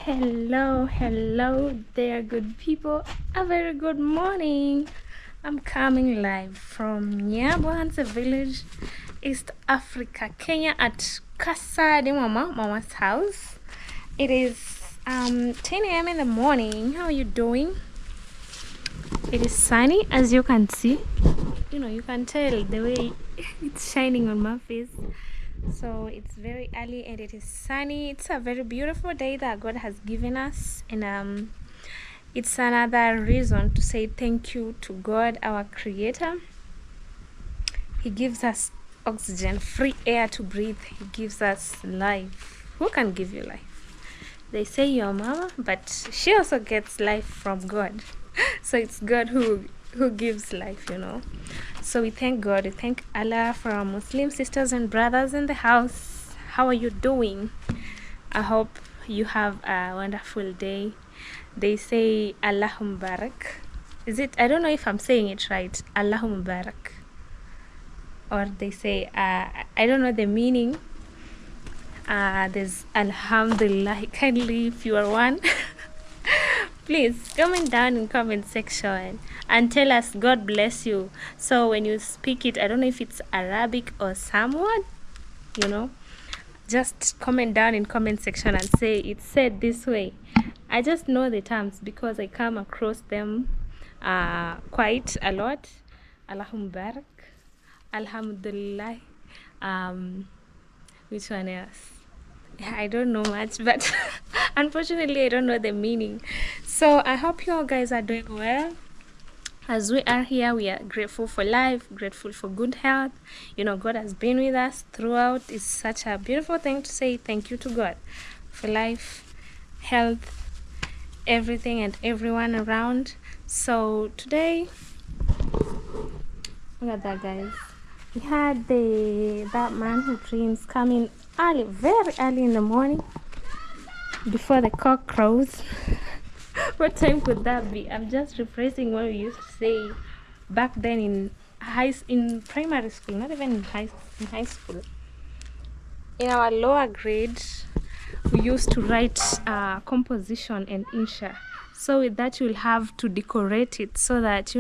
Hello there, good people. A very good morning. I'm coming live from Nyabohanse village, East Africa, Kenya, at Kasadi Mama's house. It is 10 a.m. in the morning. How are you doing? It is sunny, as you can see. You can tell the way it's shining on my face. So it's very early and it is sunny. It's a very beautiful day that God has given us, and it's another reason to say thank you to God, our creator. He gives us oxygen, free air to breathe. He gives us life. Who can give you life? They say your mama, but she also gets life from God. So it's God who gives life. So we thank God, we thank Allah for our Muslim sisters and brothers in the house. How are you doing? I hope you have a wonderful day. They say Allahu Mubarak. Is it? I don't know if I'm saying it right. Allahu Mubarak. Or they say, I don't know the meaning. There's Alhamdulillah. Kindly, if you are one, please comment down in comment section and tell us God bless you. So when you speak it, I don't know if it's Arabic or somewhat, just comment down in comment section and say it's said this way. I just know the terms because I come across them quite a lot. Allahu Mubarak, Alhamdulillah, which one else? I don't know much, but unfortunately I don't know the meaning. So I hope you all guys are doing well. As we are here, we are grateful for life, grateful for good health. God has been with us throughout. It's such a beautiful thing to say thank you to God for life, health, everything and everyone around. So today, look at that, guys. We had that man who dreams coming early, very early in the morning, before the cock crows. What time could that be? I'm just rephrasing what we used to say back then in primary school, not even in high school. In our lower grade, we used to write composition and insha. So with that, you'll have to decorate it so that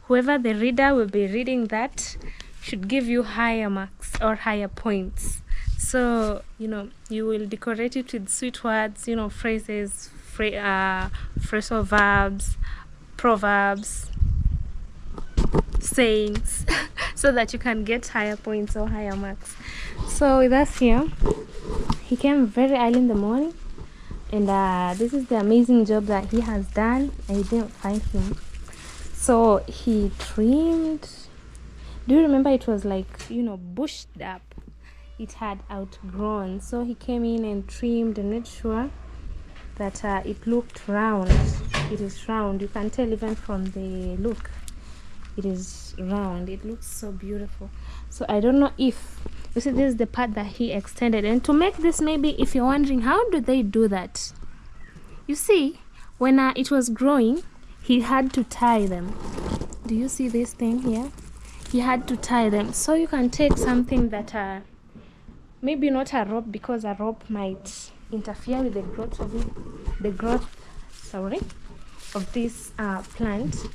whoever the reader will be reading that should give you higher marks or higher points. So you will decorate it with sweet words, phrases, phrasal verbs, proverbs, sayings, so that you can get higher points or higher marks. So with us here, he came very early in the morning, and this is the amazing job that he has done. I didn't find him, so he trimmed. Do you remember it was like bushed up? It had outgrown, so he came in and trimmed and made sure that it looked round. It is round. You can tell even from the look. It is round. It looks so beautiful. So I don't know if you see, this is the part that he extended. And to make this, maybe if you're wondering how do they do that, you see, when it was growing, he had to tie them. Do you see this thing here? He had to tie them. So you can take something that maybe not a rope, because a rope might interfere with the growth of of this plant.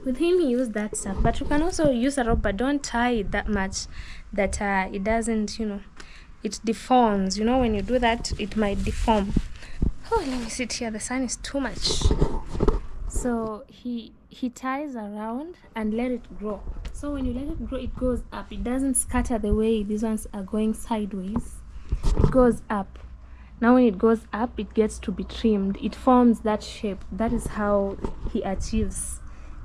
With him, he used that stuff, but you can also use a rope, but don't tie it that much that it doesn't, it deforms. When you do that, it might deform. Oh, let me sit here. The sun is too much. So he ties around and let it grow. So when you let it grow, it goes up. It doesn't scatter the way these ones are going sideways. It goes up. Now when it goes up, it gets to be trimmed. It forms that shape. That is how he achieves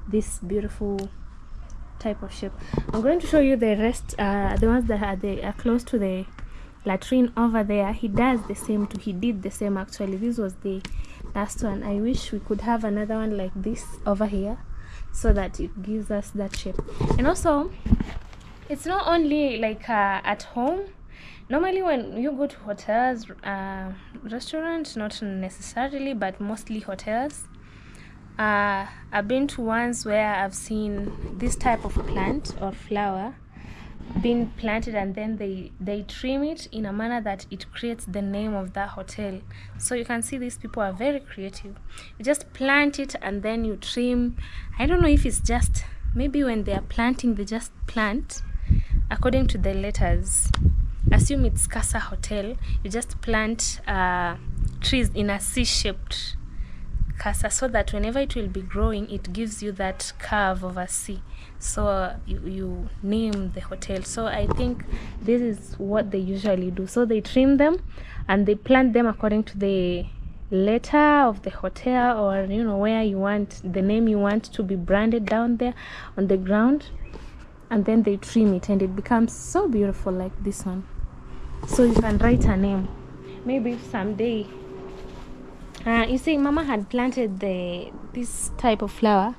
this beautiful type of shape. I'm going to show you the rest, the ones that are close to the latrine over there. He does the same too. He did the same actually. This was the last one. I wish we could have another one like this over here, so that it gives us that shape. And also, it's not only like at home. Normally when you go to hotels, restaurants, not necessarily, but mostly hotels, I've been to ones where I've seen this type of plant or flower being planted, and then they trim it in a manner that it creates the name of that hotel. So you can see these people are very creative. You just plant it and then you trim. I don't know if it's just, maybe when they are planting they just plant according to the letters. Assume it's Casa Hotel, you just plant trees in a C-shaped casa, so that whenever it will be growing, it gives you that curve of a C. So you name the hotel. So I think this is what they usually do. So they trim them and they plant them according to the letter of the hotel, or you know, where you want the name you want to be branded down there on the ground, and then they trim it and it becomes so beautiful like this one. So you can write a name. Maybe someday you see, Mama had planted this type of flower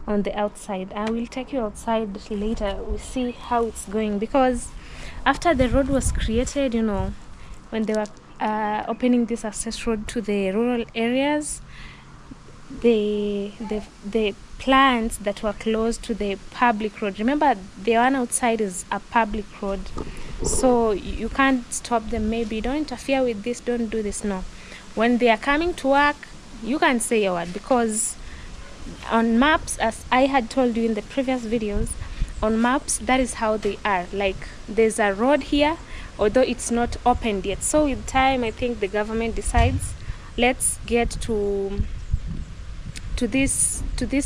on the outside. I will take you outside later. We'll see how it's going, because after the road was created, you know, when they were opening this access road to the rural areas, the plants that were close to the public road, remember the one outside is a public road, so you can't stop them. Maybe don't interfere with this, don't do this. No, when they are coming to work, you can say a word, because on maps, as I had told you in the previous videos, on maps that is how they are. Like, there's a road here, although it's not opened yet. So with time, I think the government decides, let's get to this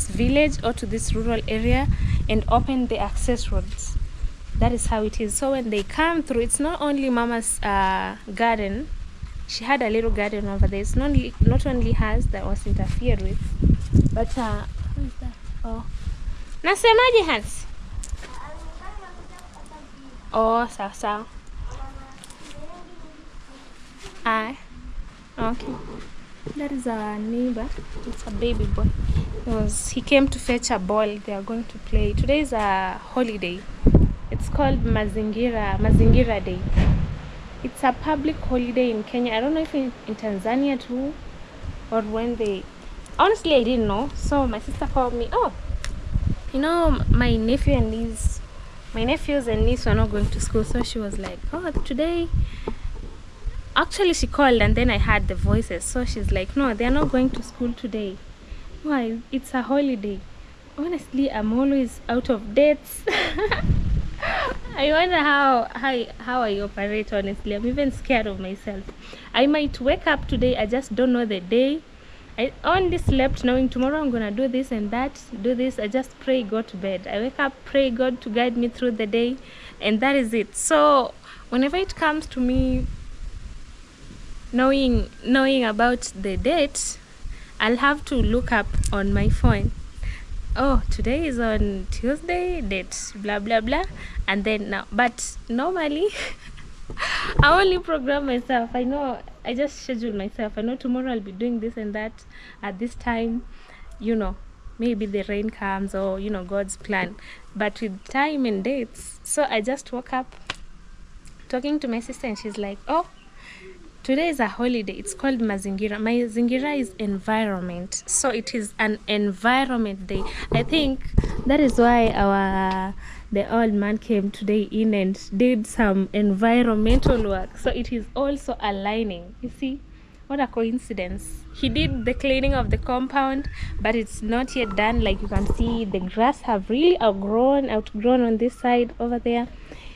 village or to this rural area and open the access roads. That is how it is. So when they come through, it's not only Mama's garden. She had a little garden over there. It's not only hers that was interfered with, but what is that? Oh, nasemaje Hans? Oh, sawa. Okay. That is our neighbor. It's a baby boy. He came to fetch a ball. They are going to play. Today is a holiday. It's called Mazingira Day. It's a public holiday in Kenya. I don't know if in Tanzania too, or when they... Honestly, I didn't know. So my sister called me. Oh, you know, my nephews and niece were not going to school. So she was like, oh, today... Actually, she called and then I heard the voices. So she's like, no, they're not going to school today. Why? It's a holiday. Honestly, I'm always out of dates. I wonder how I operate, honestly. I'm even scared of myself. I might wake up today, I just don't know the day. I only slept knowing tomorrow I'm gonna do this and that, do this. I just pray, go to bed. I wake up, pray God to guide me through the day, and that is it. So whenever it comes to me knowing about the date, I'll have to look up on my phone. Oh, today is on Tuesday, date blah blah blah, and then now. But normally I only program myself. I know, I just schedule myself. I know tomorrow I'll be doing this and that at this time, you know, maybe the rain comes, or you know, God's plan. But with time and dates, so I just woke up talking to my sister and she's like, oh, today is a holiday. It's called Mazingira. Mazingira is environment. So it is an environment day. I think that is why the old man came today in and did some environmental work. So it is also aligning. You see, what a coincidence. He did the cleaning of the compound, but it's not yet done. Like you can see, the grass have really outgrown on this side over there.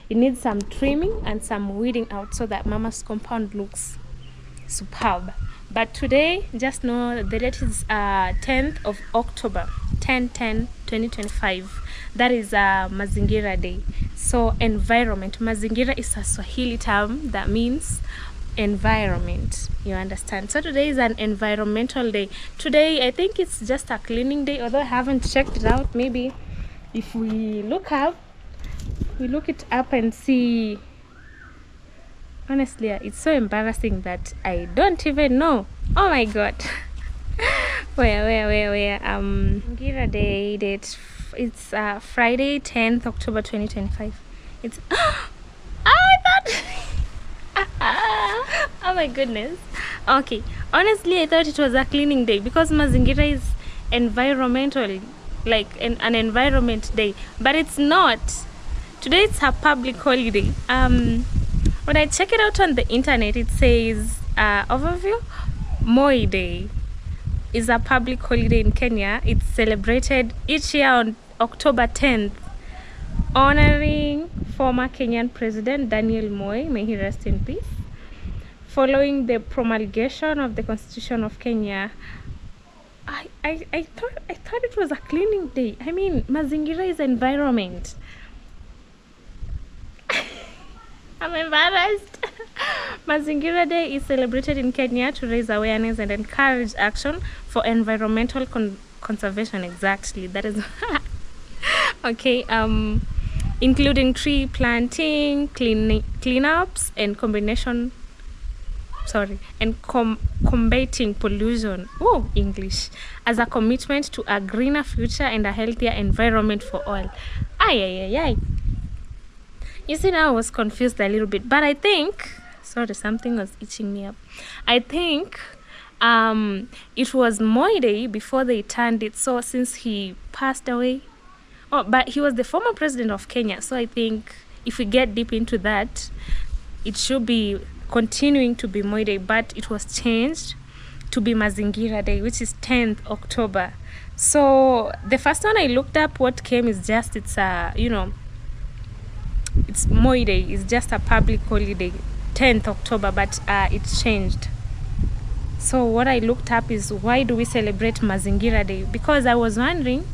It needs some trimming and some weeding out so that Mama's compound looks superb. But today, just know the date is 10th of October, 10/10/2025. That is Mazingira Day. So environment, Mazingira is a Swahili term that means environment, you understand. So today is an environmental day. Today I think it's just a cleaning day, although I haven't checked it out. Maybe if we look it up and see. Honestly, it's so embarrassing that I don't even know. Oh my god. where Mazingira Day date, it's Friday 10th October 2025. It's I thought oh my goodness. Okay, honestly I thought it was a cleaning day, because Mazingira is environmental, like an environment day, but it's not. Today it's a public holiday. When I check it out on the internet, it says overview, Moi Day is a public holiday in Kenya. It's celebrated each year on October 10th, honoring former Kenyan President Daniel Moi, may he rest in peace, following the promulgation of the Constitution of Kenya. I thought it was a cleaning day. I mean, Mazingira is environment. I'm embarrassed. Mazingira Day is celebrated in Kenya to raise awareness and encourage action for environmental conservation. Exactly, that is okay. Including tree planting, cleanups, and combating pollution. Oh, English, as a commitment to a greener future and a healthier environment for all. Ay. You see, now I was confused a little bit, but I think, sorry, something was itching me up. I think it was Moi Day before they turned it. So since he passed away, but he was the former president of Kenya. So I think if we get deep into that, it should be continuing to be Moi Day, but it was changed to be Mazingira Day, which is 10th October. So the first one I looked up, what came is just, it's it's Moi Day. It's just a public holiday, 10th October, but it's changed. So what I looked up is, why do we celebrate Mazingira Day? Because I was wondering,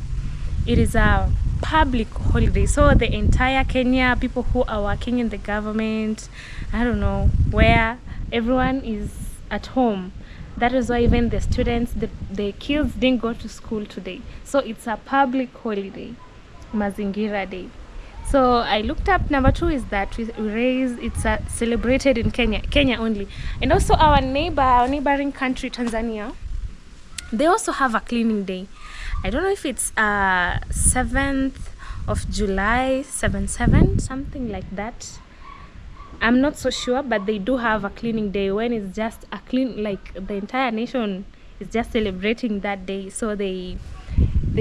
it is a public holiday. So the entire Kenya, people who are working in the government, I don't know where, everyone is at home. That is why even the students, the kids didn't go to school today. So it's a public holiday, Mazingira Day. So I looked up. Number 2 is that it's celebrated in Kenya only. And also our neighboring country, Tanzania, they also have a cleaning day. I don't know if it's 7th of July, 7/7, something like that. I'm not so sure, but they do have a cleaning day when it's just a clean, like the entire nation is just celebrating that day. So they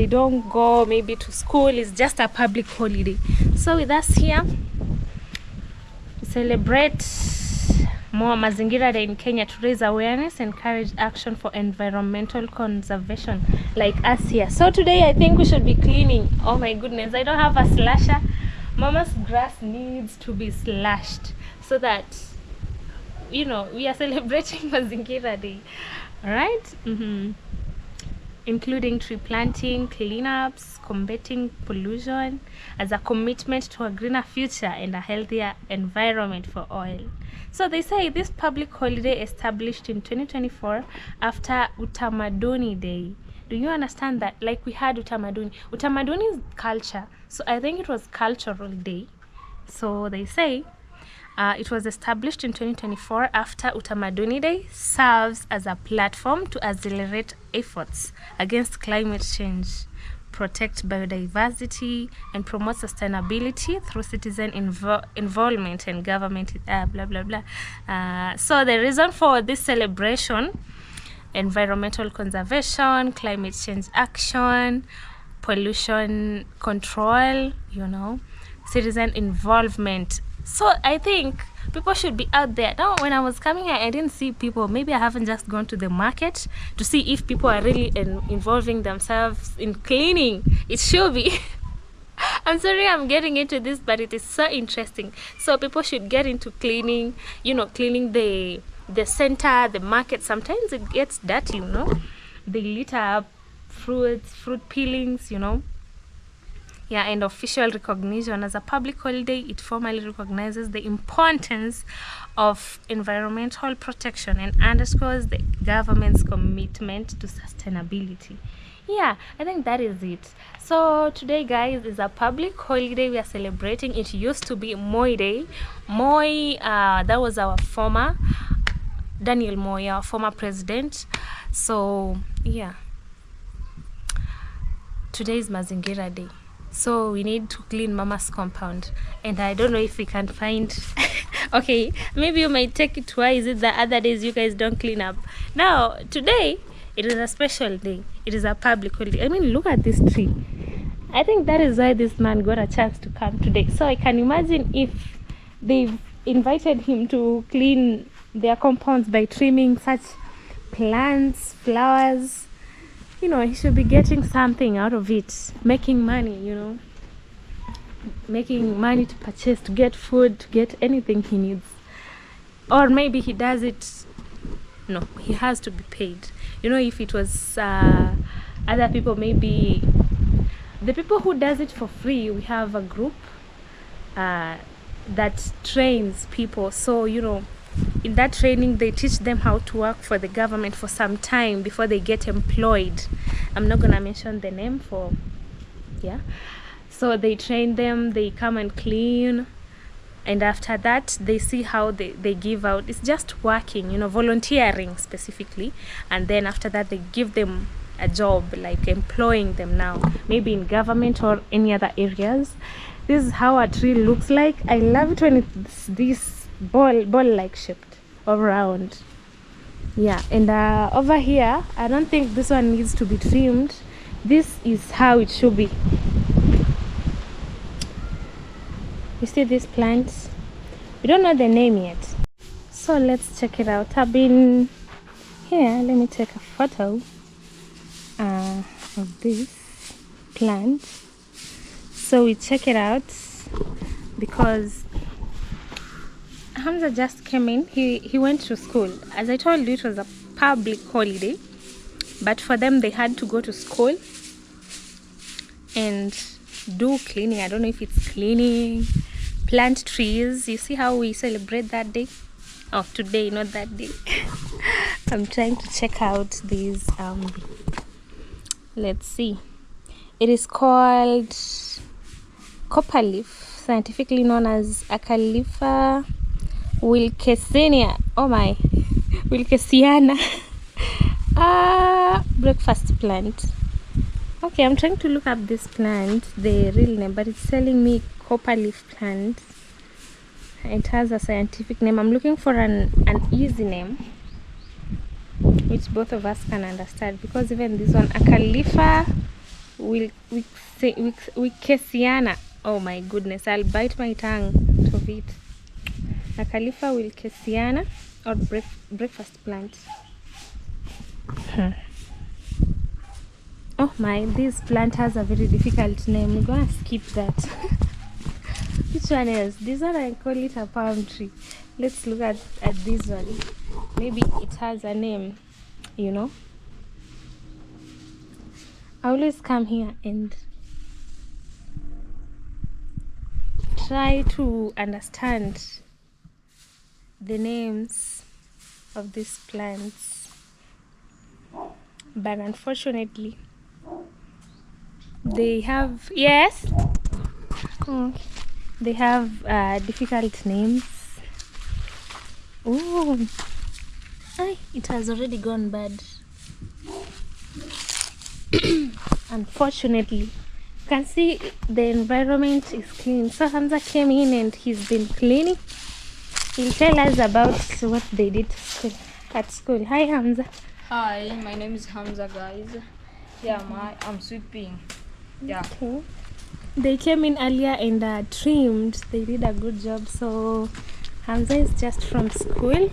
don't go maybe to school. It's just a public holiday. So with us here, we celebrate more Mazingira Day in Kenya to raise awareness, encourage action for environmental conservation, like us here. So today I think we should be cleaning. Oh my goodness, I don't have a slasher. Mama's grass needs to be slashed so that, we are celebrating Mazingira Day. All right? Including tree planting, cleanups, combating pollution, as a commitment to a greener future and a healthier environment for all. So they say this public holiday established in 2024 after Utamaduni Day. Do you understand that? Like we had Utamaduni. Utamaduni is culture. So I think it was Cultural Day. So they say it was established in 2024 after Utamaduni Day, serves as a platform to accelerate efforts against climate change, protect biodiversity, and promote sustainability through citizen involvement and government so the reason for this celebration: environmental conservation, climate change action, pollution control, citizen involvement. So I think people should be out there. Now, when I was coming here, I didn't see people. Maybe I haven't just gone to the market to see if people are really involving themselves in cleaning. It should be. I'm sorry I'm getting into this, but it is so interesting. So people should get into cleaning, cleaning the center, the market. Sometimes it gets dirty, They litter up fruit peelings, Yeah, and official recognition as a public holiday, it formally recognizes the importance of environmental protection and underscores the government's commitment to sustainability. Yeah, I think that is it. So today, guys, is a public holiday we are celebrating. It used to be Moi Day. Moi, that was our former Daniel Moi, our former president. So yeah, today is Mazingira Day. So we need to clean Mama's compound, and I don't know if we can find okay, maybe you might take it. Why is it that other days you guys don't clean up? Now today it is a special day. It is a public holiday. I mean, look at this tree. I think that is why this man got a chance to come today. So I can imagine if they've invited him to clean their compounds by trimming such plants, flowers, you know, he should be getting something out of it, making money, you know, making money to purchase, to get food, to get anything he needs. Or maybe he does it, no, he has to be paid. You know, if it was other people, maybe the people who does it for free, we have a group that trains people. So, you know, in that training, they teach them how to work for the government for some time before they get employed. I'm not gonna mention the name for, yeah. So they train them, they come and clean, and after that they see how they give out. It's just working, you know, volunteering specifically, and then after that they give them a job, like employing them now, maybe in government or any other areas. This is how a tree looks like. I love it when it's this ball like shaped all around. Yeah, and over here I don't think this one needs to be trimmed. This is how it should be. You see these plants? We don't know the name yet, so let's check it out. I've been here. Let me take a photo of this plant so we check it out, because Hamza just came in. He went to school. As I told you, it was a public holiday, but for them they had to go to school and do cleaning. I don't know if it's cleaning, plant trees. You see how we celebrate that day? Oh, today, not that day. I'm trying to check out these let's see, it is called copper leaf, scientifically known as Acalypha wilkesiana. Oh my, wilkesiana. Breakfast plant. Okay, I'm trying to look up this plant, the real name, but it's telling me copper leaf plant. It has a scientific name. I'm looking for an easy name which both of us can understand, because even this one, Acalypha wilkesiana. Oh my goodness, I'll bite my tongue to it. Acalypha wilkesiana, or breakfast plant. Oh my, this plant has a very difficult name. We're gonna skip that. Which one is this one? I call it a palm tree. Let's look at this one. Maybe it has a name, you know. I always come here and try to understand the names of these plants, but unfortunately they have, yes, they have difficult names. Oh, it has already gone bad. Unfortunately, you can see the environment is clean. So Hamza came in and he's been cleaning. He'll tell us about what they did at school. Hi Hamza. Hi, my name is Hamza, guys. Yeah, I'm sweeping. Yeah. Okay. They came in earlier and trimmed. They did a good job. So Hamza is just from school.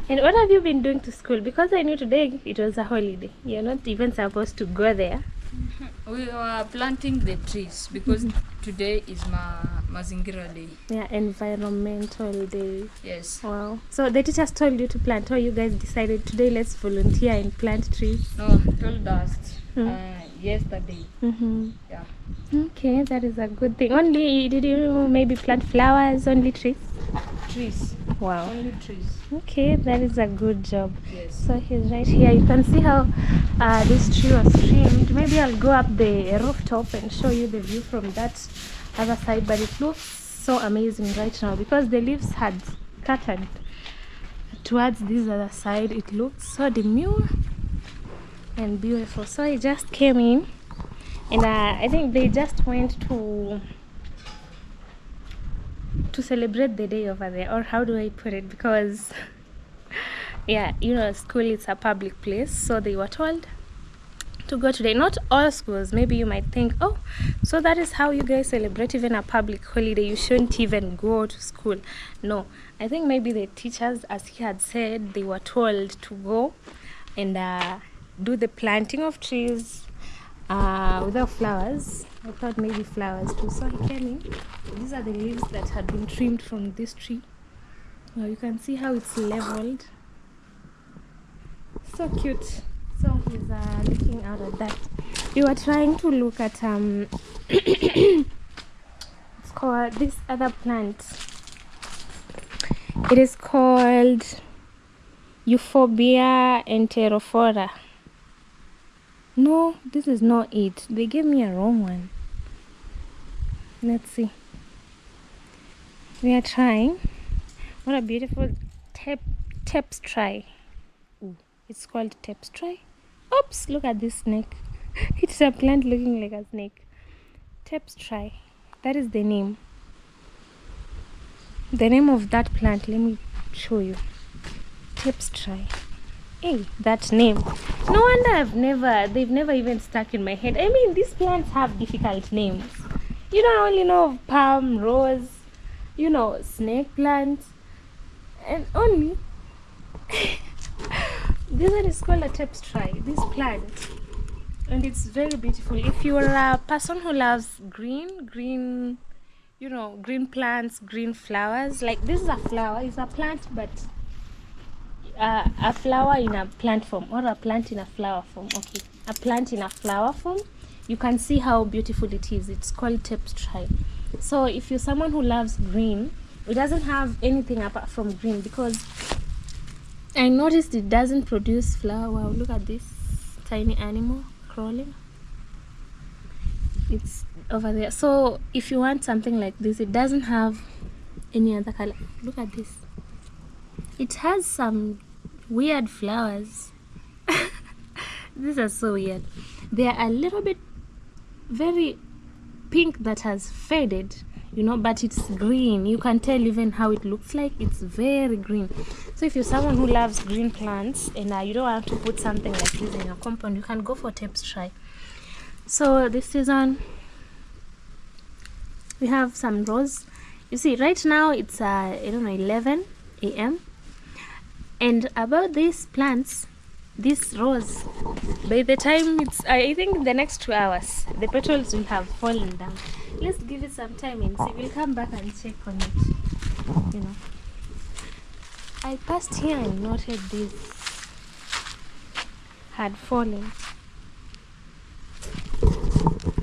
And what have you been doing to school? Because I knew today it was a holiday. You're not even supposed to go there. We are planting the trees because today is Mazingira day. Yeah, environmental day. Yes. Wow. So the teachers told you to plant, or you guys decided today let's volunteer and plant trees? No, told us yesterday. Yeah. Okay, that is a good thing. Only, did you maybe plant flowers, only trees? Trees. Wow. Only trees. Okay, that is a good job. Yes. So he's right here. You can see how this tree was trimmed. Maybe I'll go up the rooftop and show you the view from that other side, but it looks so amazing right now because the leaves had scattered towards this other side. It looks so demure and beautiful. So I just came in and I think they just went to celebrate the day over there, or how do I put it, because yeah, you know, school is a public place, so they were told to go today. Not all schools. Maybe you might think, oh, so that is how you guys celebrate even a public holiday. You shouldn't even go to school. No, I think maybe the teachers, as he had said, they were told to go and do the planting of trees without flowers. I thought maybe flowers too. So I came in. These are the leaves that had been trimmed from this tree. Well, you can see how it's leveled. So cute. So he's looking out at that. We were trying to look at it's called this other plant. It is called Euphorbia enterophora. No, this is not it. They gave me a wrong one. Let's see. We are trying. What a beautiful tapestry. It's called tapestry. Oops, look at this snake. It's a plant looking like a snake. Tapestry. That is the name. The name of that plant. Let me show you. Tapestry. Hey, that name. No wonder they've never even stuck in my head. I mean, these plants have difficult names. You don't only know of palm, rose, snake plant, and only this one is called a tapestry, this plant, and it's very beautiful. If you're a person who loves green plants, green flowers, like this is a flower, it's a plant, but a flower in a plant form, or a plant in a flower form. Okay, a plant in a flower form. You can see how beautiful it is. It's called tapestry. So if you're someone who loves green, it doesn't have anything apart from green, because I noticed it doesn't produce flower. Wow, look at this tiny animal crawling. It's over there. So if you want something like this, it doesn't have any other color. Look at this. It has some weird flowers. These are so weird. They are a little bit very pink that has faded, but it's green. You can tell even how it looks like. It's very green. So if you're someone who loves green plants and you don't want to put something like this in your compound, you can go for tapestry. So this season we have some rose. You see, right now it's 11 a.m. and about these plants, this rose, by the time I think the next 2 hours, the petals will have fallen down. Let's give it some time and see. We'll come back and check on it. I passed here and noted this had fallen.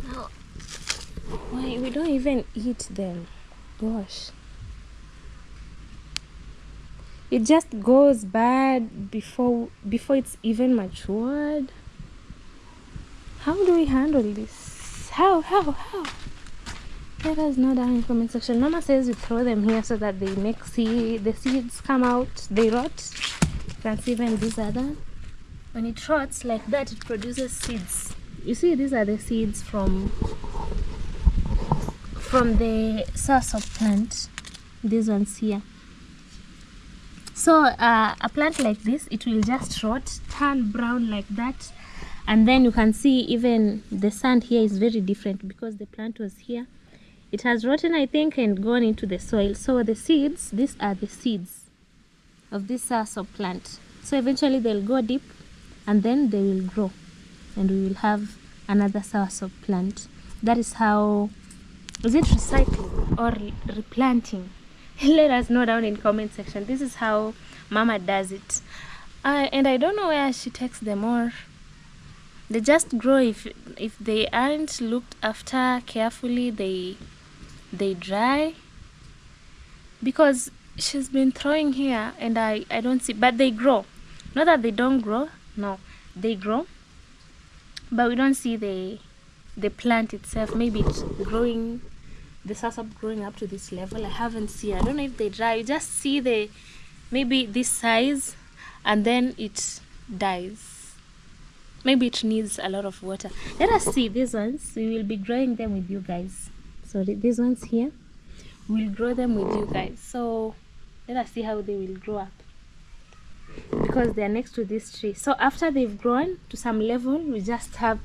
Now, why we don't even eat them? Gosh. It just goes bad before it's even matured. How do we handle this? How? Let us know down in the comment section. Mama says you throw them here so that they make the seeds come out. They rot. You can see even this other. When it rots like that, it produces seeds. You see, these are the seeds from the soursop plant. These ones here. So a plant like this, it will just rot, turn brown like that, and then you can see even the sand here is very different because the plant was here. It has rotten, I think, and gone into the soil. So the seeds, these are the seeds of this soursop plant. So eventually they'll go deep and then they will grow and we will have another soursop plant. That is how, is it recycling or replanting? Let us know down in comment section. This is how Mama does it. And I don't know where she takes them, or they just grow. If they aren't looked after carefully, they dry. Because she's been throwing here and I don't see, but they grow. Not that they don't grow, no, they grow. But we don't see the plant itself. Maybe it's growing, the soursop growing up to this level. I haven't seen. I don't know if they dry. You just see maybe this size, and then it dies. Maybe it needs a lot of water. Let us see these ones. We will be growing them with you guys. So these ones here, we'll grow them with you guys. So let us see how they will grow up. because they are next to this tree. So after they've grown to some level, we just have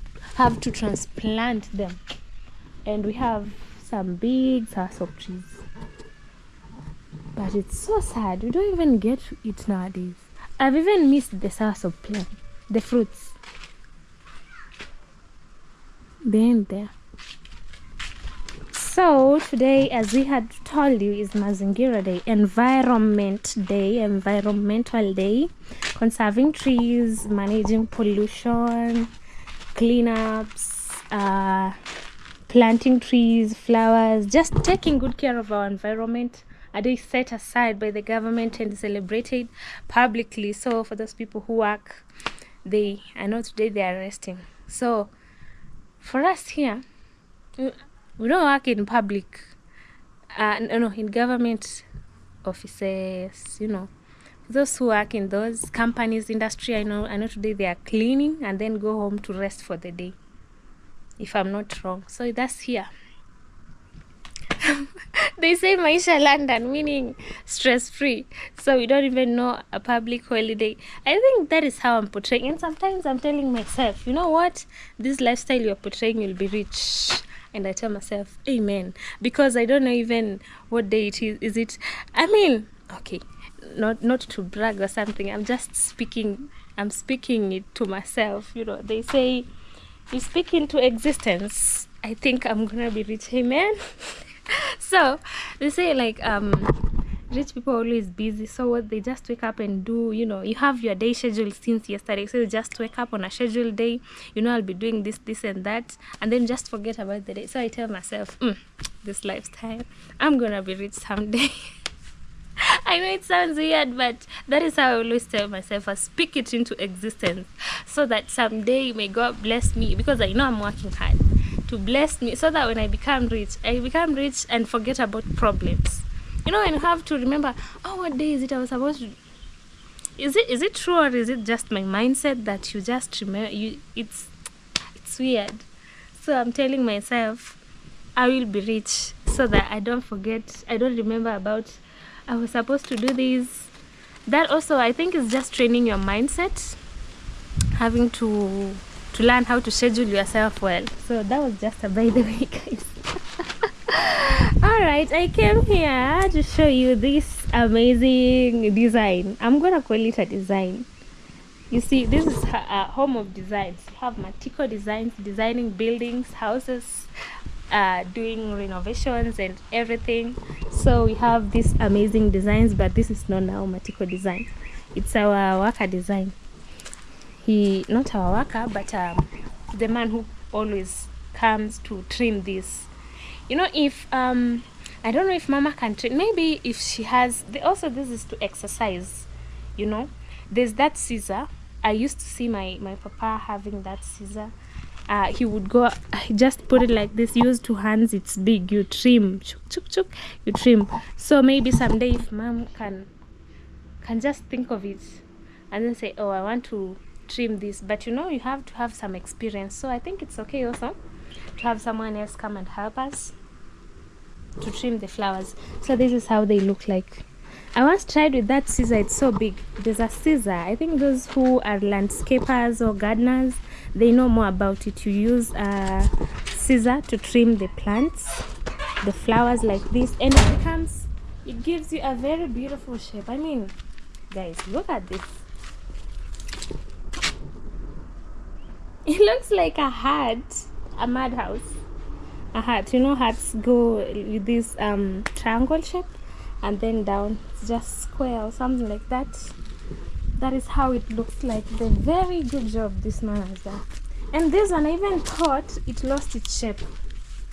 to transplant them. And we have some big soursop trees. But it's so sad. We don't even get it nowadays. I've even missed the soursop plant, the fruits. They ain't there. So today, as we had told you, is Mazingira Day, Environmental Day, conserving trees, managing pollution, cleanups, planting trees, flowers, just taking good care of our environment. A day set aside by the government and celebrated publicly. So for those people who work, I know today they are resting. So for us here, we don't work in public, in government offices, those who work in those companies, industry, I know today they are cleaning and then go home to rest for the day, if I'm not wrong. So that's here. They say Maisha London, meaning stress-free. So we don't even know a public holiday. I think that is how I'm portraying. And sometimes I'm telling myself, you know what? This lifestyle you're portraying will be rich. And I tell myself, amen. Because I don't know even what day it is. Is it? I mean, okay, not to brag or something. I'm just speaking. I'm speaking it to myself. They say, you speak into existence. I think I'm gonna be rich. Amen. So they say rich people are always busy, so what they just wake up and do, you have your day scheduled since yesterday, so you just wake up on a scheduled day, I'll be doing this and that, and then just forget about the day. So I tell myself, this lifestyle, I'm gonna be rich someday. I know it sounds weird, but that is how I always tell myself. I speak it into existence so that someday may God bless me, because I know I'm working hard to bless me, so that when I become rich and forget about problems. And you have to remember, what day is it I was supposed to... Is it true, or is it just my mindset that you just remember? It's weird. So I'm telling myself, I will be rich, so that I don't forget, I don't remember about, I was supposed to do this. That also, I think, is just training your mindset, having to learn how to schedule yourself well. So that was just a by the way, guys. Alright, I came here to show you this amazing design. I'm gonna call it a design. You see, this is a home of designs. You have Matiko Designs, designing buildings, houses, doing renovations and everything. So we have these amazing designs, but this is not our Matiko design. It's our worker design. Not our worker, but the man who always comes to trim this. If I don't know if mama can trim, maybe if she has also, this is to exercise. There's that scissor. I used to see my papa having that scissor. He would go, just put it like this, use two hands, it's big, you trim, chuk, chuk, you trim. So maybe someday if mom can just think of it and then say, I want to trim this, but you have to have some experience. So I think it's okay also to have someone else come and help us to trim the flowers. So this is how they look like. I once tried with that scissor. It's so big. There's a scissor, I think those who are landscapers or gardeners, they know more about it. You use a scissor to trim the plants, the flowers like this, and it gives you a very beautiful shape. I mean, guys, look at this. It looks like a hut, a madhouse. A hut. Huts go with this triangle shape, and then down it's just square or something like that. That is how it looks like. The very good job this man has done. And this one, I even thought it lost its shape.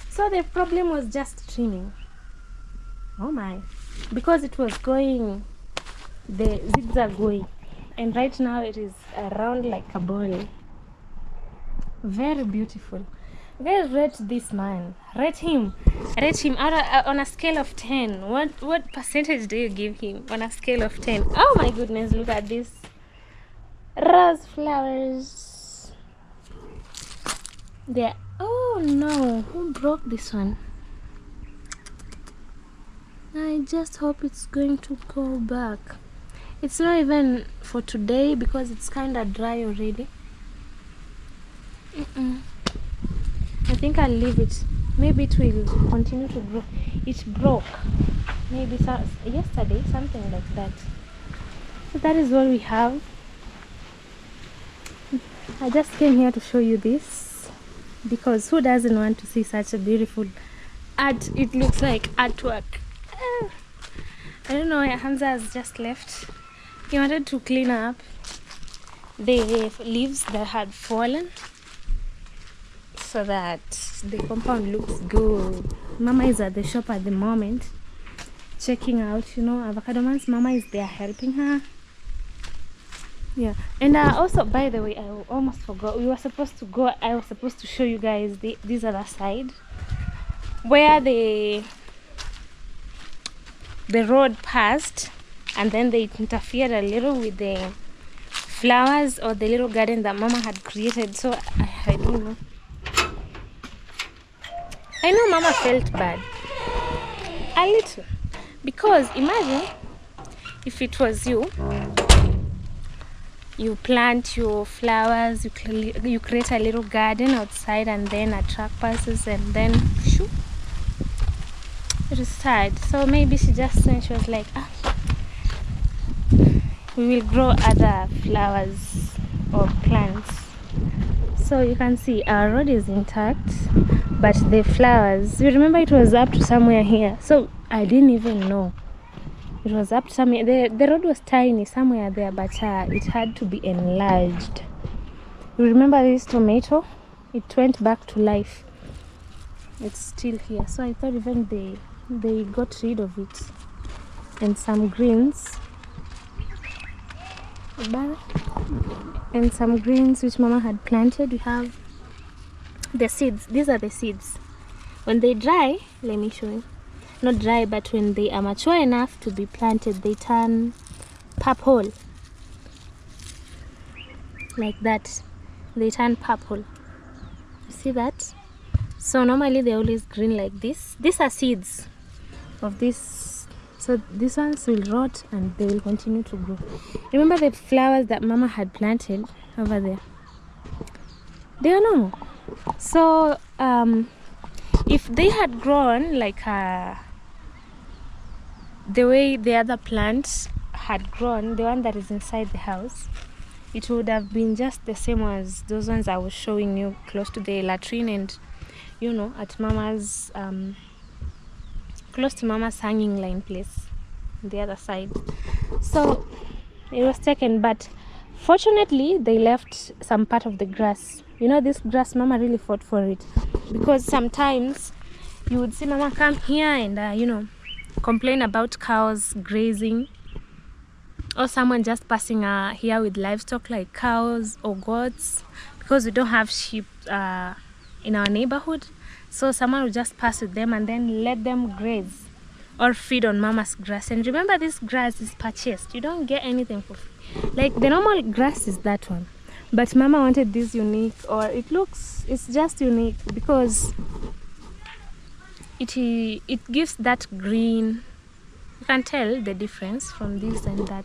So the problem was just trimming. Oh my. Because it was going, the zigzag way. And right now it is round like a ball. Very beautiful. Guys, rate this man. Rate him out on a scale of 10. What percentage do you give him on a scale of 10? Oh my goodness, look at this. Rose flowers. There. Oh no, who broke this one? I just hope it's going to go back. It's not even for today because it's kind of dry already. I think I'll leave it. Maybe it will continue to grow. It broke maybe yesterday, something like that. So that is what we have. I just came here to show you this because who doesn't want to see such a beautiful art? It looks like artwork. I don't know, Hamza has just left. He wanted to clean up the leaves that had fallen so that the compound looks good. Mama is at the shop at the moment, checking out, Avocado Man's mama is there helping her. Yeah, and also, by the way, I almost forgot. I was supposed to show you guys this other side where the road passed, and then they interfered a little with the flowers or the little garden that Mama had created. So I don't know. I know Mama felt bad a little, because imagine if it was you plant your flowers, you create a little garden outside and then attract persons, and then shoo, it is sad. So maybe she was like, we will grow other flowers or plants. So you can see our road is intact, but the flowers, you remember it was up to somewhere here, so I didn't even know it was up to somewhere. The road was tiny somewhere there, but it had to be enlarged. You remember this tomato? It went back to life. It's still here. So I thought even they got rid of it. And some greens. And some greens which Mama had planted. We have the seeds. These are the seeds. When they dry, let me show you. Not dry, but when they are mature enough to be planted, they turn purple. Like that. They turn purple. You see that? So normally they're always green like this. These are seeds of this. So these ones will rot and they will continue to grow. Remember the flowers that Mama had planted over there? They are normal. So if they had grown like the way the other plants had grown, the one that is inside the house, it would have been just the same as those ones I was showing you close to the latrine and at Mama's close to Mama's hanging line place on the other side. So it was taken, but fortunately they left some part of the grass. This grass, Mama really fought for it, because sometimes you would see Mama come here and complain about cows grazing, or someone just passing here with livestock like cows or goats, because we don't have sheep in our neighborhood. So someone will just pass with them and then let them graze or feed on Mama's grass. And remember, this grass is purchased. You don't get anything for free. Like the normal grass is that one, but Mama wanted this unique, or it's just unique because it gives that green. You can tell the difference from this and that.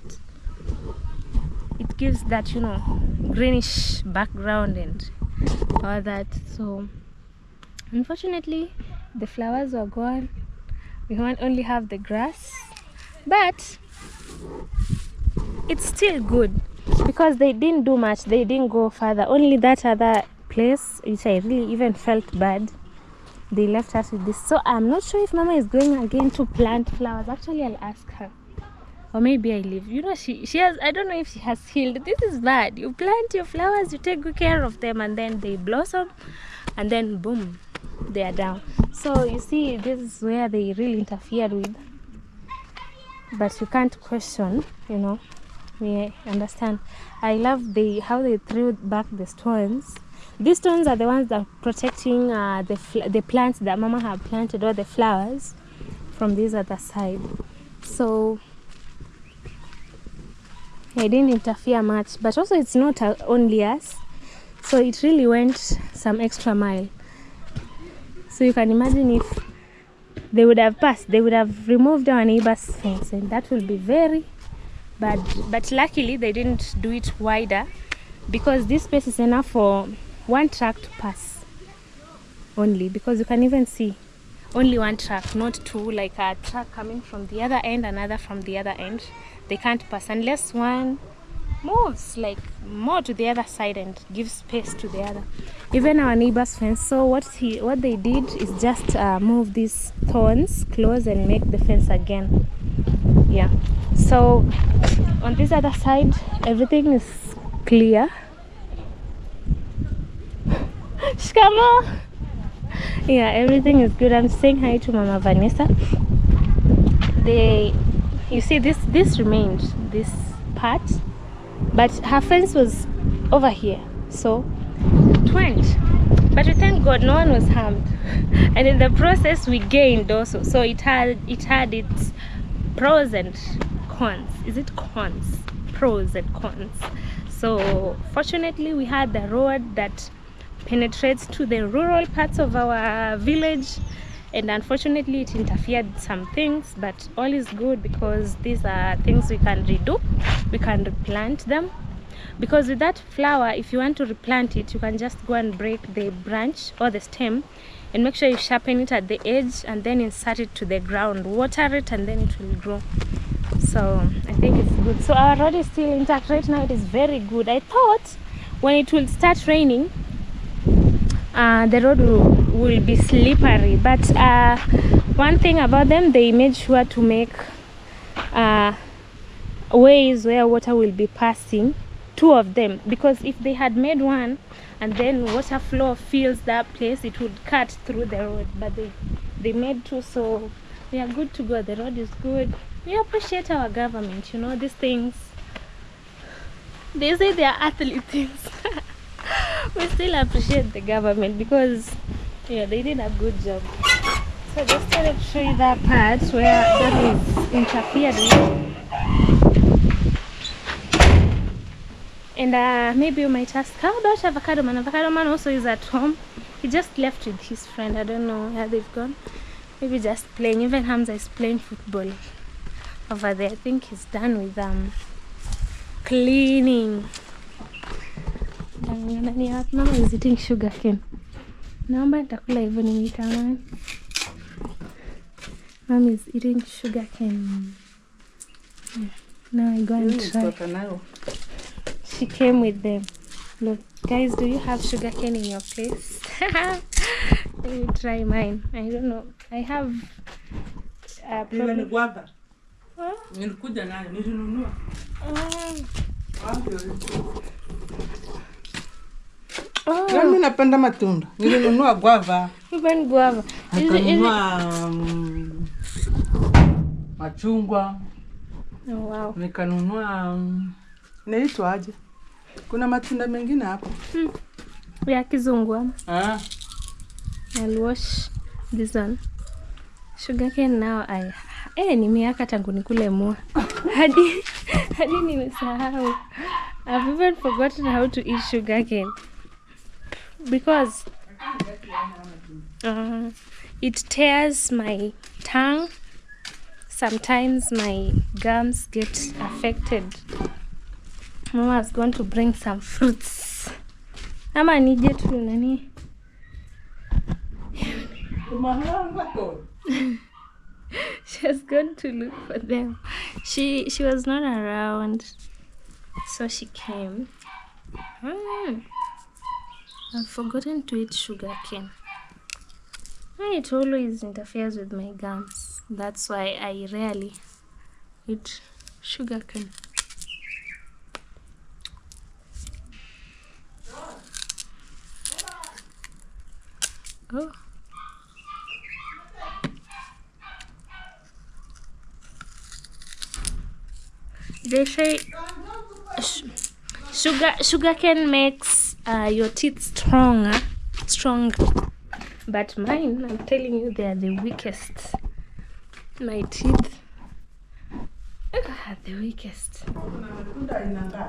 It gives that greenish background and all that. So unfortunately the flowers were gone. We only have the grass, but it's still good because they didn't do much. They didn't go further. Only that other place, which I really even felt bad, they left us with this. So I'm not sure if Mama is going again to plant flowers. Actually, I'll ask her, or maybe I leave. She has, I don't know if she has healed. This is bad. You plant your flowers, you take good care of them, and then they blossom, and then boom, they are down. So you see, this is where they really interfered with, but you can't question. We understand. I love how they threw back the stones. These stones are the ones that are protecting the plants that Mama had planted, or the flowers, from this other side. So I didn't interfere much, but also it's not only us, so it really went some extra mile. So you can imagine if they would have passed, they would have removed our neighbor's fence, and that will be very, but luckily they didn't do it wider, because this space is enough for one truck to pass only, because you can even see only one truck, not two, like a truck coming from the other end, another from the other end. They can't pass unless one moves like more to the other side and gives space to the other. Even our neighbor's fence, so what they did is just move these thorns close and make the fence again. Yeah, so on this other side everything is clear. Shikamo. Yeah, everything is good. I'm saying hi to Mama Vanessa. You see this remained, this part, but her fence was over here, so it went. But we thank God no one was harmed, and in the process we gained also. So it had its pros and cons. Is it cons? Pros and cons. So fortunately we had the road that penetrates to the rural parts of our village, and unfortunately it interfered some things, but all is good because these are things we can redo. We can replant them, because with that flower, if you want to replant it, you can just go and break the branch or the stem and make sure you sharpen it at the edge and then insert it to the ground, water it, and then it will grow. So I think it's good. So our road is still intact right now. It is very good. I thought when it will start raining, the road will be slippery, but one thing about them, they made sure to make ways where water will be passing, 2 of them, because if they had made one and then water flow fills that place, it would cut through the road, but they made 2, so we are good to go. The road is good. We appreciate our government, you know, these things, they say they are earthly things. We still appreciate the government because yeah, they did a good job. So I just wanted to show you that part where that is interfered with. And maybe you might ask, how about Avocado Man? Avocado Man also is at home. He just left with his friend. I don't know where they've gone. Maybe just playing. Even Hamza is playing football over there. I think he's done with cleaning. Mama is eating sugar cane. Naomba nitakula hivyo nimeitamani. Mom is eating sugar cane. Now I go and try. She came with them. Look, guys, do you have sugar cane in your place? Let me try mine. I don't know. I have guava. Nilikuja nayo, nilinunua. Mimi napenda matunda. Nilinunua guava. Even guava. Nikanunua machungwa. Oh wow. Nikanunua inaitwa aje? Kuna matunda mengine hapo. Ya kizungu. I'll wash this one. Sugarcane now nimeaka tangu nikule mua. Hadi nimesahau. I've even forgotten how to eat sugarcane. Because it tears my tongue. Sometimes my gums get affected. Mama is going to bring some fruits. Ama nije tu nani? She was going to look for them. She was not around, so she came. I've forgotten to eat sugarcane. It always interferes with my gums. That's why I rarely eat sugarcane. Oh. They say sugarcane makes your teeth stronger. But mine, I'm telling you, they are the weakest. My teeth are the weakest.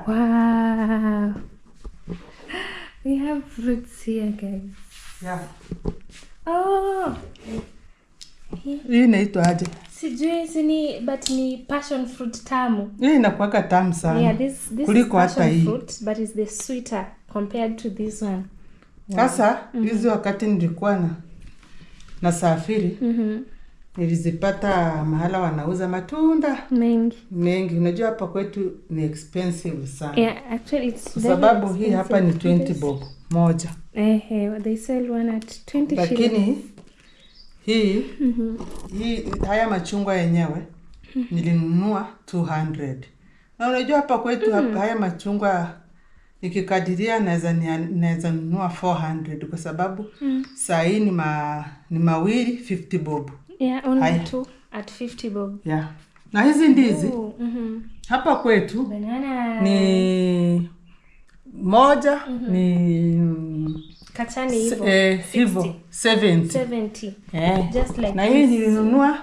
Wow. We have fruits here, guys. Yeah. Oh. Hii inaitwa aje? Sijui sini but ni passion fruit tamu. Hii inakuwaka tamu sana. Yeah, this kuliko is hata passion hii. fruit but is the sweeter compared to this one. Sasa hizi wakati nilikuwa na safiri nilizipata mahala wanauza matunda mengi. Unajua hapa kwetu ni expensive sana. Yeah, actually it's kwa sababu hii hapa ni 20 bob moja. They sell one at 20 shillings. Lakini hii haya machungwa yenyewe nilinunua 200. Na unajua hapa kwetu haya machungwa nikikadiria naweza nunua 400 kwa sababu saa hii ni mawili 50 bob. Yeah, only 2 at 50 bob. Yeah. Na hizi ndizi hapa kwetu banana ni moja ni katani hivyo 70. Just like na hii nilinunua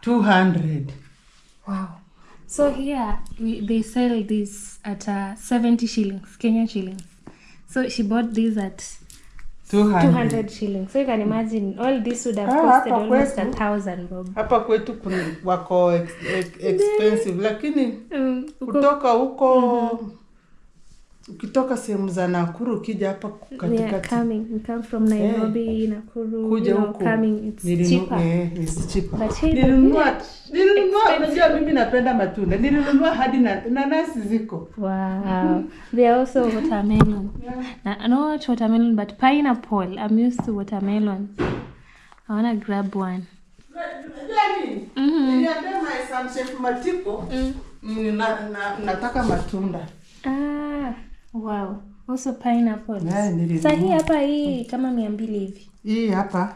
200. Wow. So here they sell this at 70 shillings, Kenyan shillings. So she bought this at 200 shillings. So you can imagine all this would have costed almost 1,000 bob. Hapa kwetu wako expensive lakini kutoka huko ukitoka sehemu za Nakuru ukija hapa katikati. You come from Nairobi, Nakuru, kuja huko it's cheaper. It's cheaper. But Nilinunua, unajua mimi napenda matunda. Nilinunua hadi nanasi ziko. Wow. They are also watermelon. Not watermelon but pineapple. I'm used to watermelon. I want to grab one. Niliambia my son chef Matiko, nataka matunda. Wow. Also pineapple. Sasa hii hapa hii kama 200 hivi. Hii hapa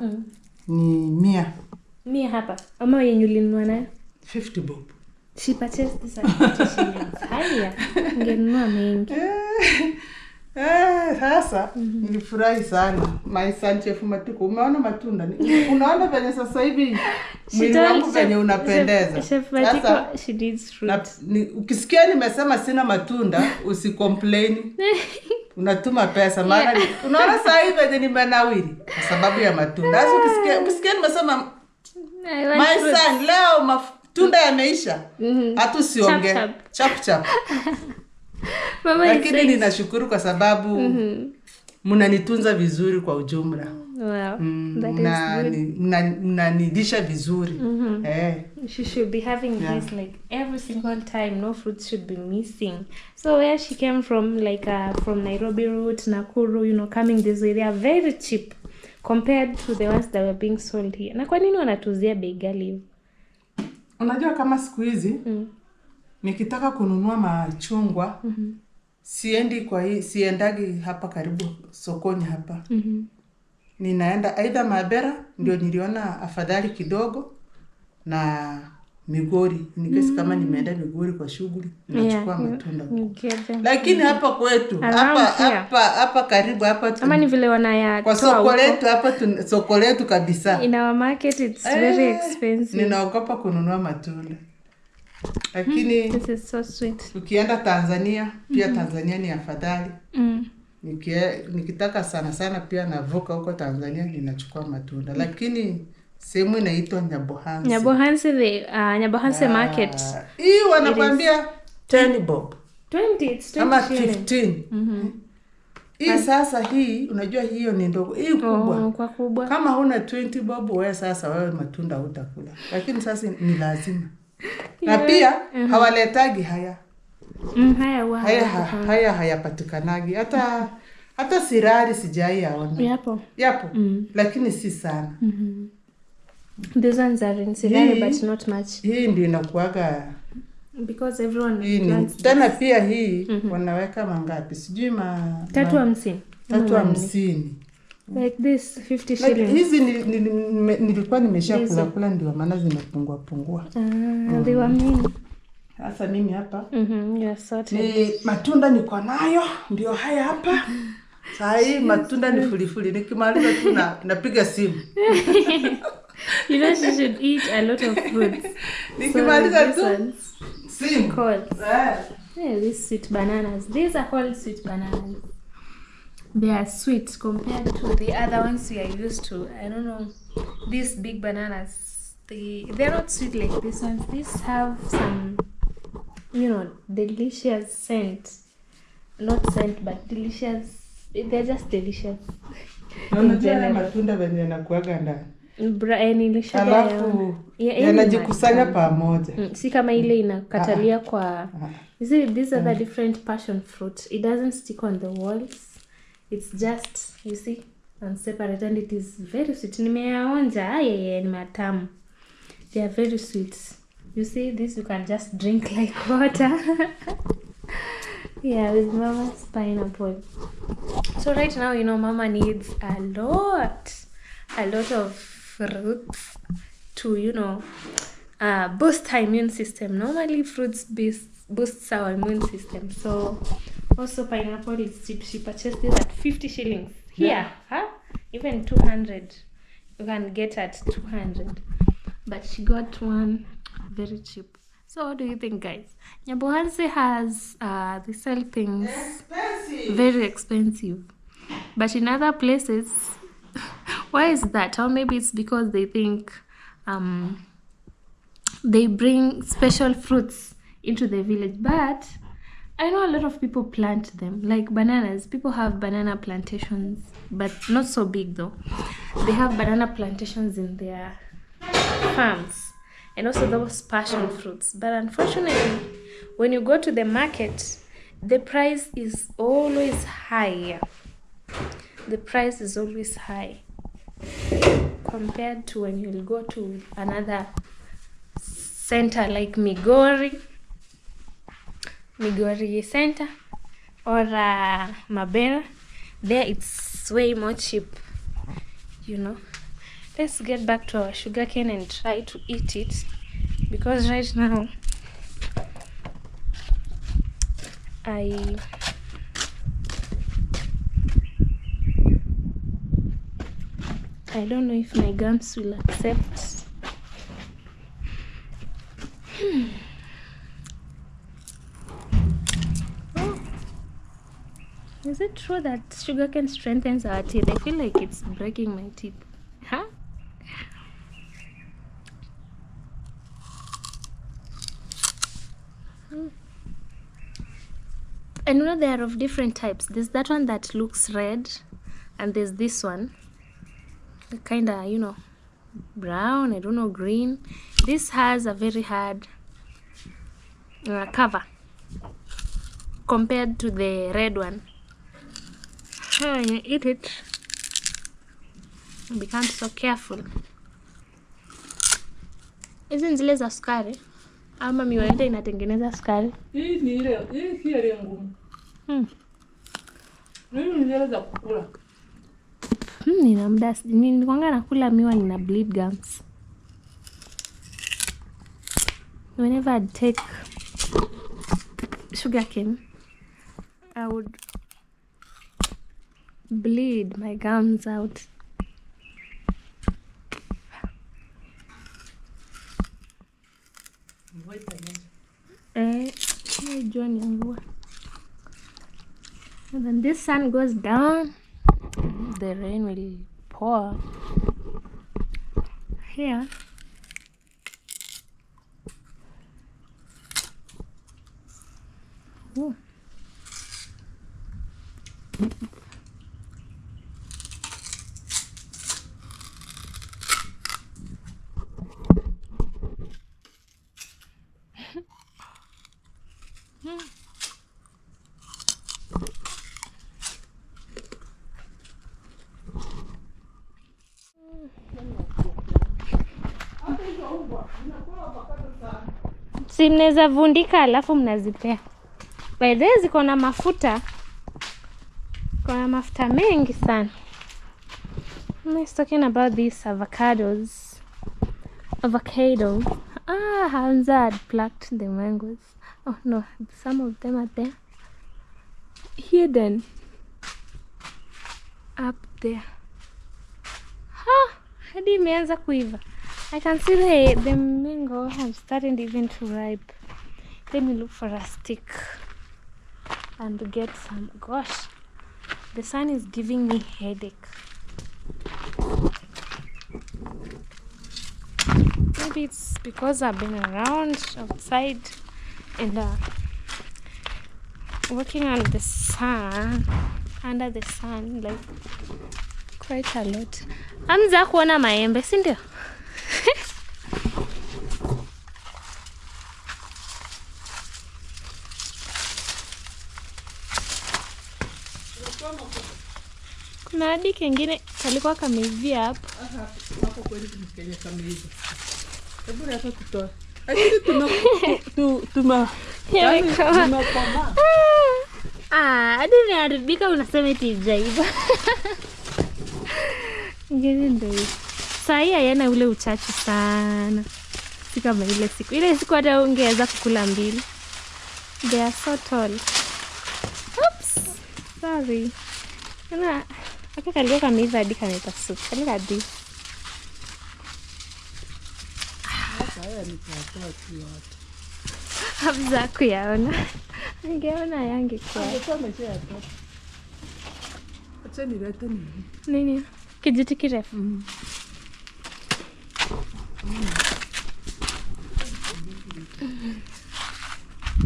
ni 100. 100 hapa. Ama yenye ulinunua nayo? 50 bob. She purchased this at 50 shillings. Haya. Ungenunua mengi. Sasa nilifurahi sana. My son chef Matiko, umeona matunda? Unaona venye sasa hivi mwili wangu venye unapendeza. Chef Matiko, she needs fruit. Ukisikia nimesema sina matunda, usicomplain. Unatuma pesa maana unaona sasa hivi venye nimenawiri kwa sababu ya matunda. Sasa ukisikia nimesema my son leo matunda yameisha. Hata usiongee. Chap. Lakini ninashukuru kwa sababu mnanitunza vizuri kwa ujumla. Wow, that is good. Mnanidisha vizuri. She should be having this like every single time. No fruits should be missing. So where she came from, like from Nairobi route, Nakuru, coming this way, they are very cheap compared to the ones that were being sold here. Na kwa nini wanatuzia bei ghali? Unajua kama siku hizi nikitaka kununua machungwa siendagi hapa karibu sokoni hapa. Ninaenda aidha Mabera, ndio niliona afadhali kidogo, na Migori. Nikesi kama nimeenda Migori kwa shughuli ninachukua matunda. Lakini hapa kwetu hapa karibu hapa ama ni vile wanaya kwa soko letu hapa soko letu kabisa. In our market it's very expensive. Ninaogopa kununua matunda. Lakini this is so sweet. Ukienda Tanzania pia Tanzania ni afadhali. Nikitaka sana pia navuka huko Tanzania ninachukua matunda. Lakini sehemu inaitwa Nyabohanse market. Hii wanakuambia 10 bob. 20, it's 20 ama 15. Hii sasa hii unajua hiyo ni ndogo. Hii kubwa. Kwa kubwa. Kama huna 20 bob wewe sasa wewe matunda hutakula. Lakini sasa ni lazima. Na pia hawaletagi haya. Haya hayapatikanagi. Hata sirari sijai yaona. Yapo. Lakini si sana. These ones are in sirari but not much. Hii ndio inakuaga because everyone plants. Tena pia hii wanaweka mangapi? Sijui 350. Like this 50 shillings. Hizi nilikuwa nimeshakula ndio maana zimepungua. They were mean. Sasa mimi hapa you are sorted. Matunda niko nayo ndio haya hapa. Sasa hii matunda ni fulifuli. Nikimaliza tu napiga simu. You know she should eat a lot of fruits. Nikimaliza tu simu. These sweet bananas. These are called sweet bananas. They are sweet compared to the other ones we are used to. I don't know. These big bananas, they're not sweet like this ones. These have some, delicious scent. Not scent, but delicious. They're just delicious. Na unajua haya matunda venye yanakuaga ndani. Alafu yanajikusanya pamoja. Si kama ile inakatalia kwa. You see, these are the different passion fruit. It doesn't stick on the walls. It's just, you see, and separate, and it is very sweet. Nimeyaonja, ni matamu. They are very sweet. You see, this you can just drink like water. Yeah, with Mama's pineapple. So right now, Mama needs a lot of fruits to, boost her immune system. Normally, fruits boosts our immune system. So also pineapple is cheap. She purchased this at 50 shillings. Here, even 200. You can get at 200. But she got one very cheap. So what do you think, guys? Nyabohanse has they sell things very expensive. But in other places, why is that? Or maybe it's because they think they bring special fruits into the village. But I know a lot of people plant them, like bananas. People have banana plantations, but not so big though. They have banana plantations in their farms. And also those passion fruits. But unfortunately, when you go to the market, the price is always higher. The price is always high compared to when you go to another center like Migori Center or Mabera. There it's way more cheap, Let's get back to our sugarcane and try to eat it, because right now I don't know if my gums will accept. Oh. Is it true that sugarcane strengthens our teeth? I feel like it's breaking my teeth. Huh? And they are of different types. There's that one that looks red, and there's this one, kind of, brown, I don't know, green. This has a very hard cover compared to the red one. When you eat it, you become so careful. Hizi zile za sukari ama miwa yote inatengeneza sukari. Hii ni ile, hii si ile ngumu. Mimi nile za kukula. Nina muda nilikuanga nakula miwa nina bleed gums. Whenever I'd take sugarcane, I would bleed my gums out. And then this sun goes down, the rain will pour here. Ooh. Si mnaweza vundika alafu mnazipea. By the way, ziko na mafuta. Kuna mafuta mengi sana. I'm talking about these avocados. Avocado. Hamza had plucked the mangoes. Oh no, some of them are there. Hidden. Up there. Hadi imeanza kuiva. I can see the mango have started even to ripe. Let me look for a stick and get some. Gosh, the sun is giving me headache. maybe it's because I've been around outside and working on the sun, under the sun, like quite a lot. Amza kuona maembe, si ndio? Kuna hadi kengine kalikuwa kameivia hapo. Hapo kweli Kenya kameiva. Hebu hata tutoe. Lakini tuma hadi niharibika unasema eti ijaiva. Ngine ndio. Saa hii hayana ule uchachu sana. Si kama ile siku. Ile siku hata ungeweza kukula mbili. They are so tall. Oops. Sorry. Aka kalikuwa kameiva hadi kameka soup. Kalika hadi. haya nitatoa tu yote. Hamza kuyaona. Angeona yangekuwa. Angekuwa ameshatoa. Acha nilete nini? Nini? Kijiti kirefu.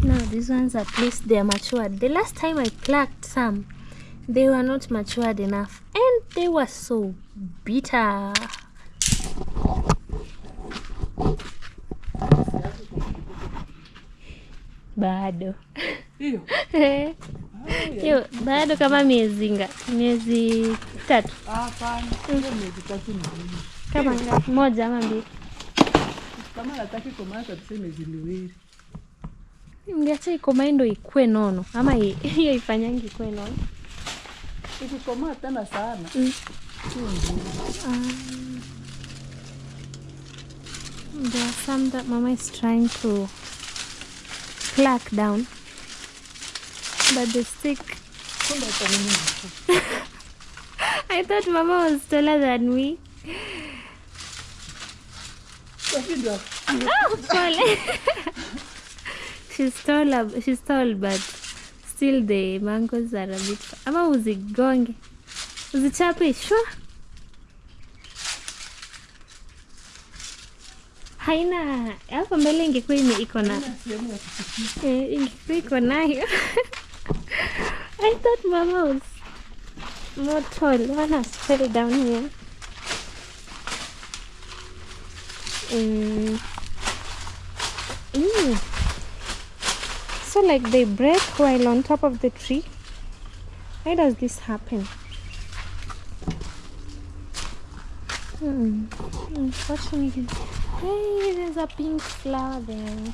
Now these ones at least they are matured. The last time I plucked some, they were not matured enough and they were so bitter. Bado. Hiyo. Hiyo bado kama miezi 3. Hapana, miezi 3 ni nini? Kama ngapi? 1 ama 2. Kama nataki komaa kabisa miezi 2. Ungeacha ikomae ndo ikue nono ama hiyo ifanyangi ikue nono. Ikikomaa tena sana. There are some that Mama is trying to pluck down, but the stick. I thought Mama was taller than me. She's tall, but still the mangoes are a bit. Ama uzigonge, uzichape shwa. Haina hapo mbele ingekuwa iko na ingekuwa iko nayo. I thought Mama was more tall. One has fell down here. So like they break while on top of the tree. Why does this happen? Unfortunately. Hey, there's a pink flower there.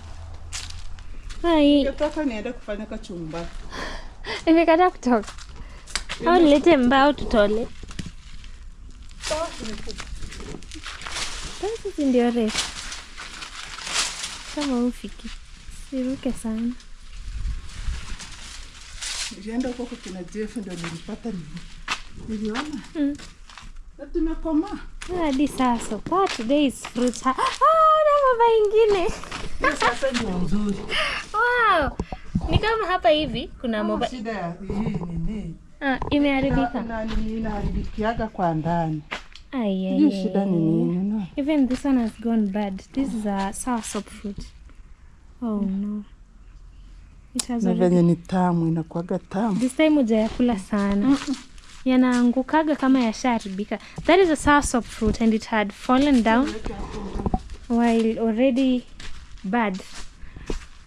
Hai. Nataka niende kufanya kachumba. Imekata kutoka. Au lete mbao tutole. Sasa ndio refu. Kama ufiki. Siruke sana. Nilienda huko kuna Jeff ndio nilipata nini. Niliona. Na tumekomaa. Hadi sasa. Today is fruit. Na mama ingine. Sasa ni nzuri. Wow. Ni kama hapa hivi kuna moba. Shida ya hii nini? Imeharibika. Na nini inaharibikiaga kwa ndani. Hii shida ni nini? No. Even this one has gone bad. This is a soursop fruit. Oh no. It has venye ni tamu, inakuaga tamu. This time hujayakula sana. Yanaangukaga kama yasharibika. That is a soursop fruit and it had fallen down while already bad.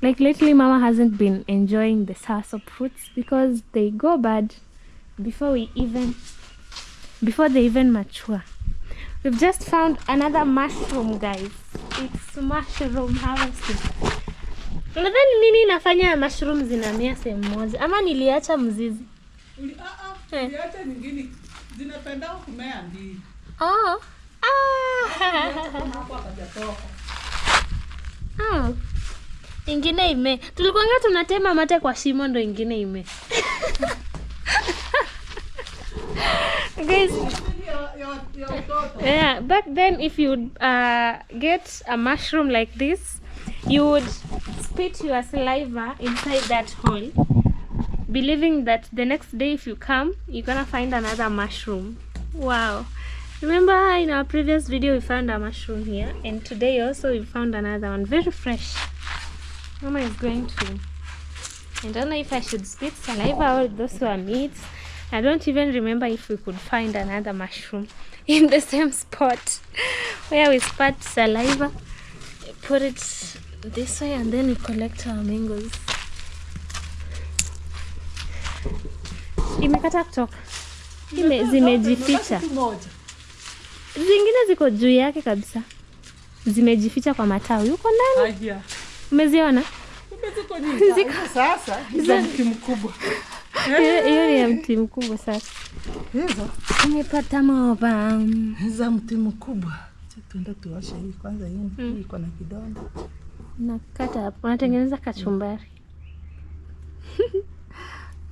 Like lately Mama hasn't been enjoying the soursop fruits because they go bad before they even mature. We've just found another mushroom, guys. It's mushroom harvesting. Nadhani nini inafanya mushroom zinamea sehemu moja? Ama niliacha mzizi? Niliacha nyingine zinapenda kumea mbili. Ingine ime. Tulikuanga tunatema mate kwa shimo ndo ingine ime. Guys, yeah, back then if you get a mushroom like this, you would spit your saliva inside that hole, believing that the next day if you come, you're gonna find another mushroom. Wow. Remember in our previous video we found a mushroom here, and today also we found another one, very fresh. Mama is going to, I don't know if I should spit saliva or those were meats. I don't even remember if we could find another mushroom in the same spot where we spat saliva, put it this way, and then we collect our mangoes. Imekata kutoka. Zimejificha. Zingine ziko juu yake kabisa. Zimejificha kwa matawi. Uko ndani? Umeziona? Ziko sasa, hizo mti mkubwa. Hiyo ni ya mti mkubwa sasa. Hizo umepata moba. Hizo mti mkubwa. Tuenda tuwashe hii kwanza, hii iko na kidonda. Nakata hapo, unatengeneza kachumbari.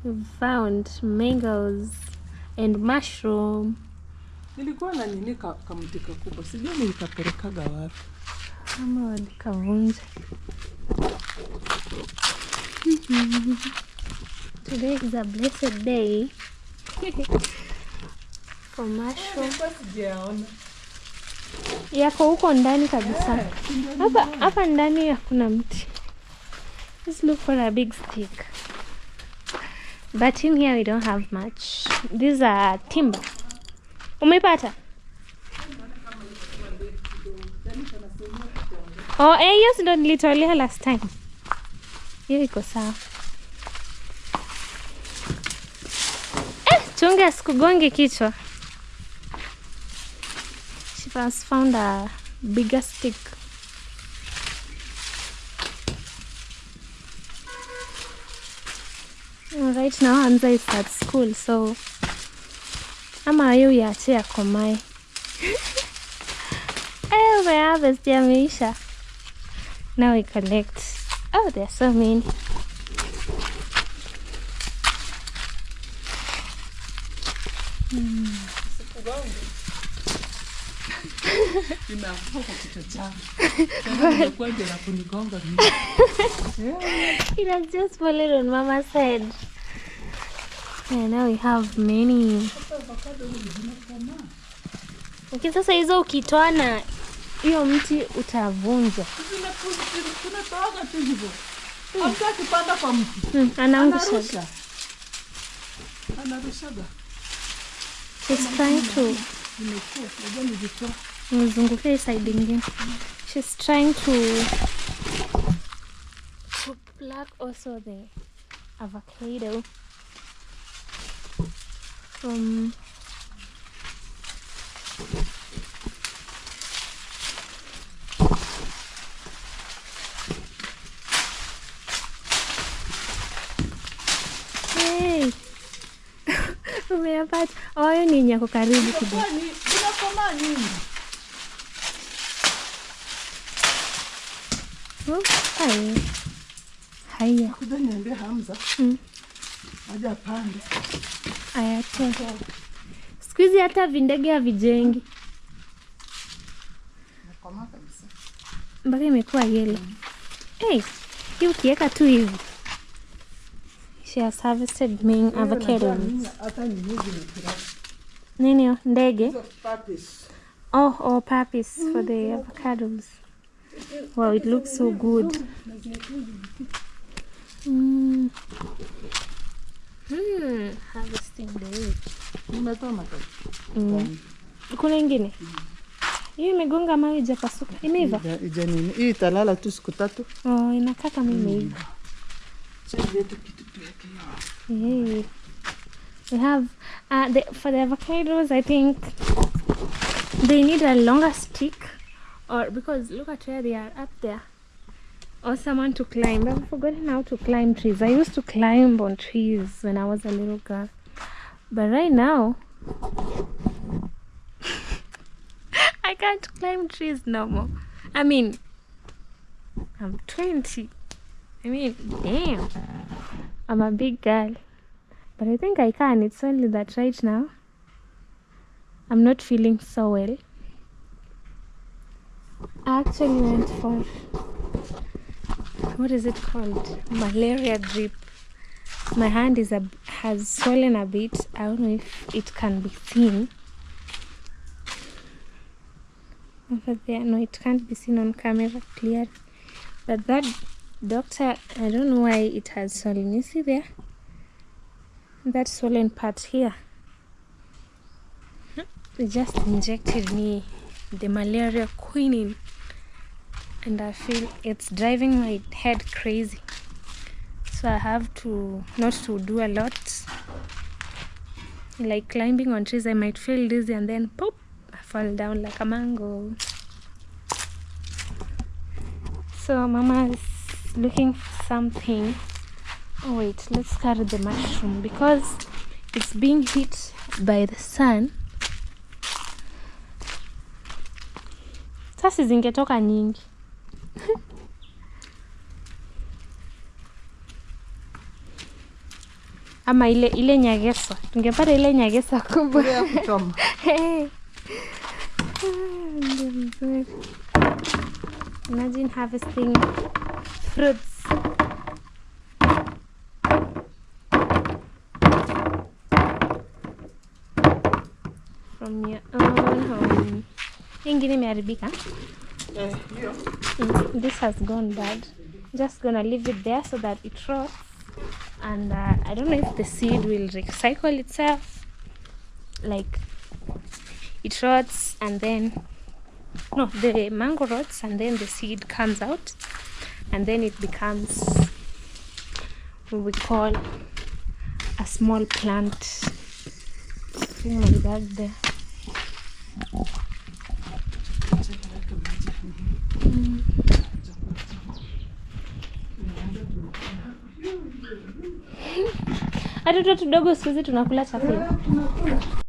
We found mangoes and mushroom. Nilikuwa na nini kamti kubwa. Sijui nikapelekaga wapi. Kama walikavunja. Today is a blessed day for mushroom. Yako huko ndani kabisa. Hapa ndani hakuna mti. Let's look for a big stick. But in here we don't have much. These are timber. Umepata? Oh, hiyo ndo nilitolea last time. Hiyo iko sawa. Chunga sikugonge kichwa. She has found a bigger stick. Right now Hamza is at school, so ama hiyo iache yakomae. Harvest yameisha. Now we collect. Oh, there are so many. It has just fallen on Mama's head. And now we have many. Okay, sasa hizo ukitoa na hiyo mti utavunja. Tunatoka tu hivyo. Hata kipanda kwa mti. Anaangusha. Anarushaga. She's trying to mzunguke side ingine. She's trying to pluck also the avocado from umeyapata. Hayo ni yako karibu kidogo. Unakoma nini? Haya. Kuja niambie Hamza. Aje apande. Aya toka. Siku hizi hata vindege havijengi. Nakoma kabisa. Mpaka imekuwa yellow. Hii ukiweka tu hivi. She has harvested many avocados. Nini ndege? Oh, puppies for the avocados. Wow, it looks so good. Harvesting the kuna ingine? Hii imegonga mawe japasuka. Imeiva? Nini? Hii italala tu siku 3. Oh, inakaa kama imeiva. We have for the avocados, I think they need a longer stick, or because look at where they are up there, or someone to climb. I've forgotten how to climb trees. I used to climb on trees when I was a little girl, but right now I can't climb trees no more. I mean, I'm 20. I mean, damn, I'm a big girl, but I think I can. It's only that right now I'm not feeling so well. I actually went for, what is it called? Malaria drip. My hand has swollen a bit. I don't know if it can be seen. over there. No, it can't be seen on camera clearly. But that doctor, I don't know why it has swollen. You see there? That swollen part here. They just injected me the malaria quinine. And I feel it's driving my head crazy. So I have to not to do a lot. Like climbing on trees, I might feel dizzy and then pop, I fall down like a mango. So Mama is looking for something. Oh wait, let's carry the mushroom because it's being hit by the sun. Sasa zingetoka nyingi. Ama ile nyagesa. Tungepata ile nyagesa kubwa. Ile ya kuchoma. Imagine harvesting fruits. From your own home. Ingine imeharibika. Hiyo. This has gone bad. Just gonna leave it there so that it rots. And I don't know if the seed will recycle itself. Like it rots and then the mango rots and then the seed comes out and then it becomes what we call a small plant. Something like that there. Hata tudogo siku hizi tunakula chakula.